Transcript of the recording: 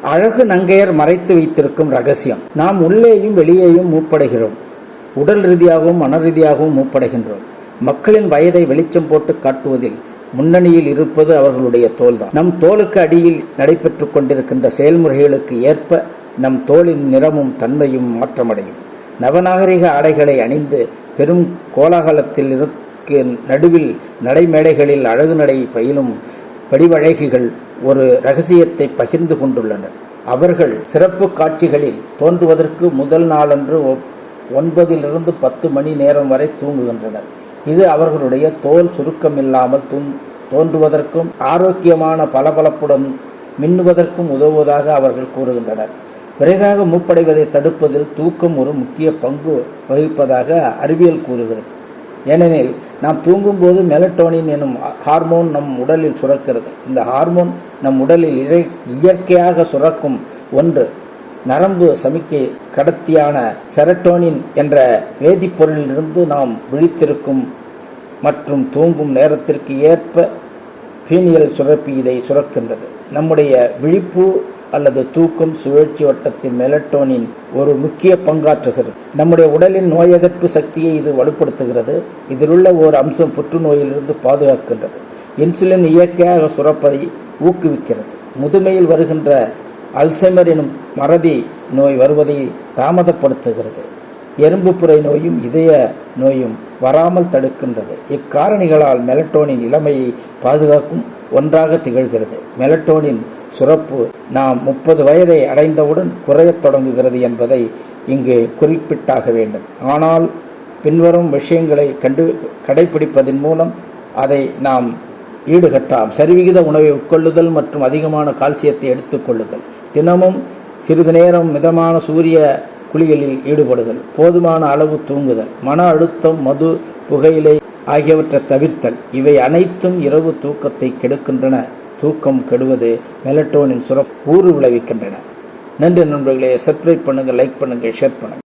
அழகு நங்கையர் மறைத்து வைத்திருக்கும் ரகசியம். நாம் உள்ளேயும் வெளியேயும் மூப்படைகிறோம். உடல் ரீதியாகவும் மன ரீதியாகவும் மூப்படைகின்றோம். மக்களின் வயதை வெளிச்சம் போட்டு காட்டுவதில் முன்னணியில் இருப்பது அவர்களுடைய தோல்தான். நம் தோலுக்கு அடியில் நடைபெற்று கொண்டிருக்கின்ற செயல்முறைகளுக்கு ஏற்ப நம் தோலின் நிறமும் தன்மையும் மாற்றமடையும். நவநாகரிக ஆடைகளை அணிந்து பெரும் கோலாகலத்தில் நடுவில் நடைமேடைகளில் அழகு நடை பயிலும் வடிவழகிகள் ஒரு இரகசியத்தை பகிர்ந்து கொண்டுள்ளனர். அவர்கள் சிறப்பு காட்சிகளில் தோன்றுவதற்கு முதல் நாளன்று 9 to 10 மணி நேரம் வரை தூங்குகின்றனர். இது அவர்களுடைய தோல் சுருக்கமில்லாமல் தோன்றுவதற்கும் ஆரோக்கியமான பளபளப்புடன் மின்னுவதற்கும் உதவுவதாக அவர்கள் கூறுகின்றனர். விரைவாக மூப்படைவதை தடுப்பதில் தூக்கம் ஒரு முக்கிய பங்கு வகிப்பதாக அறிவியல் கூறுகிறது. ஏனெனில் நாம் தூங்கும்போது மெலட்டோனின் எனும் ஹார்மோன் நம் உடலில் சுரக்கிறது. இந்த ஹார்மோன் நம் உடலில் இயற்கையாக சுரக்கும் ஒன்று. நரம்பு சமிக்கை கடத்தியான செரட்டோனின் என்ற வேதிப்பொருளிலிருந்து நாம் விழித்திருக்கும் மற்றும் தூங்கும் நேரத்திற்கு ஏற்ப பீனியல் சுரப்பி இதை சுரக்கின்றது. நம்முடைய விழிப்பு அல்லது தூக்கம் சுழற்சி வட்டத்தில் மெலட்டோனின் ஒரு முக்கிய பங்காற்றுகிறது. நம்முடைய உடலின் நோய் எதிர்ப்பு சக்தியை இது வலுப்படுத்துகிறது. இதிலுள்ள ஒரு அம்சம் புற்றுநோயிலிருந்து பாதுகாக்கின்றது. இன்சுலின் இயற்கையாக சுரப்பதை ஊக்குவிக்கிறது. முதுமையில் வருகின்ற அல்சைமர் எனும் மறதி நோய் வருவதை தாமதப்படுத்துகிறது. எறும்புப்புரை நோயும் இதய நோயும் வராமல் தடுக்கின்றது. இக்காரணிகளால் மெலட்டோனின் இளமையை பாதுகாக்கும் ஒன்றாக திகழ்கிறது. மெலட்டோனின் சுரப்பு நாம் 30 வயதை அடைந்தவுடன் குறையத் தொடங்குகிறது என்பதை இங்கு குறிப்பிட்டாக வேண்டும். ஆனால் பின்வரும் விஷயங்களை கடைபிடிப்பதன் மூலம் அதை நாம் ஈடுகட்டலாம். சரிவிகித உணவை உட்கொள்ளுதல் மற்றும் அதிகமான கால்சியத்தை எடுத்துக்கொள்ளுதல், தினமும் சிறிது நேரம் மிதமான சூரிய குளியலில் ஈடுபடுதல், போதுமான அளவு தூங்குதல், மன அழுத்தம், மது, புகையிலை ஆகியவற்றை தவிர்த்தல், இவை அனைத்தும் இரவு தூக்கத்தை கெடுக்கின்றன. தூக்கம் கெடுவது மெலட்டோனின் சுரப்பு ஊறு விளைவிக்கின்றன. நன்றி நண்பர்களே. சப்ஸ்கிரைப் பண்ணுங்கள், லைக் பண்ணுங்கள், ஷேர் பண்ணுங்கள்.